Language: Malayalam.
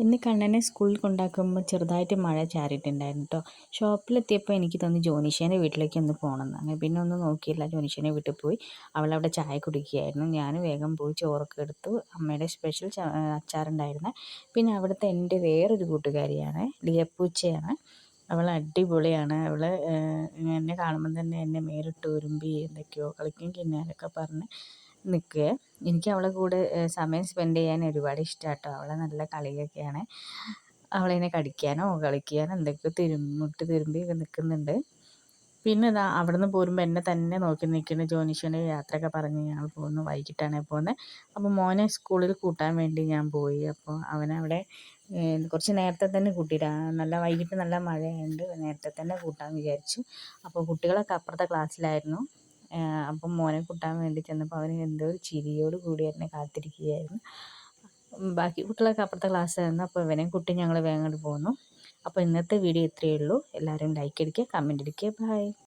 ഇന്ന് കണ്ണനെ സ്കൂളിൽ കൊണ്ടാക്കുമ്പോൾ ചെറുതായിട്ട് മഴ ചാറിയിട്ടുണ്ടായിരുന്നു കേട്ടോ. ഷോപ്പിലെത്തിയപ്പോൾ എനിക്ക് തോന്നി ജോനിഷേൻ്റെ വീട്ടിലേക്ക് ഒന്ന് പോകണമെന്ന്. അങ്ങനെ പിന്നെ ഒന്നും നോക്കിയില്ല, ജോനിഷേൻ്റെ വീട്ടിൽ പോയി. അവളവിടെ ചായ കുടിക്കുകയായിരുന്നു. ഞാൻ വേഗം പോയി ചോറൊക്കെ എടുത്തു. അമ്മയുടെ സ്പെഷ്യൽ അച്ചാറുണ്ടായിരുന്നു. പിന്നെ അവിടുത്തെ എൻ്റെ വേറൊരു കൂട്ടുകാരിയാണ്, ലിയപ്പൂച്ചയാണ്. അവൾ അടിപൊളിയാണ്. അവൾ എന്നെ കാണുമ്പോൾ തന്നെ എന്നെ മേലിട്ട് ഉരുമ്പി എന്തൊക്കെയോ കളിക്കും കിന്നാനൊക്കെ പറഞ്ഞ് നിൽക്കുക. എനിക്ക് അവളെ കൂടെ സമയം സ്പെൻഡ് ചെയ്യാൻ ഒരുപാട് ഇഷ്ടമാണ് കേട്ടോ. അവളെ നല്ല കളിയൊക്കെയാണ്. അവളെന്നെ കടിക്കാനോ കളിക്കാനോ എന്തൊക്കെയോ തിരുമ്പി നിൽക്കുന്നുണ്ട്. പിന്നെ ഇതാ അവിടെ നിന്ന് പോരുമ്പോൾ എന്നെ തന്നെ നോക്കി നിൽക്കുന്ന ജോനിഷേൻ്റെ യാത്രയൊക്കെ പറഞ്ഞ് ഞങ്ങൾ പോകുന്നു. വൈകിട്ടാണ് പോകുന്നത്. അപ്പോൾ മോനെ സ്കൂളിൽ കൂട്ടാൻ വേണ്ടി ഞാൻ പോയി. അപ്പോൾ അവനവിടെ കുറച്ച് നേരത്തെ തന്നെ കൂട്ടിയിട്ട്, നല്ല വൈകിട്ട് നല്ല മഴയുണ്ട്, നേരത്തെ തന്നെ കൂട്ടാൻ വിചാരിച്ചു. അപ്പോൾ കുട്ടികളൊക്കെ അപ്പുറത്തെ ക്ലാസ്സിലായിരുന്നു. അപ്പം മോനെ കൂട്ടാൻ വേണ്ടി ചെന്നപ്പോൾ അവന് എന്തോ ഒരു ചിരിയോട് കൂടി എന്നെ കാത്തിരിക്കുകയായിരുന്നു. ബാക്കി കുട്ടികളൊക്കെ അപ്പുറത്തെ ക്ലാസ്സിലായിരുന്നു. അപ്പോൾ ഇവനെയും കുട്ടി ഞങ്ങൾ വേഗം അങ്ങോട്ട് പോന്നു. അപ്പോൾ ഇന്നത്തെ വീഡിയോ ഇത്രയേ ഉള്ളൂ. എല്ലാവരും ലൈക്ക് അടിക്കുക, കമൻറ്റ് അടിക്കുക. ബൈ.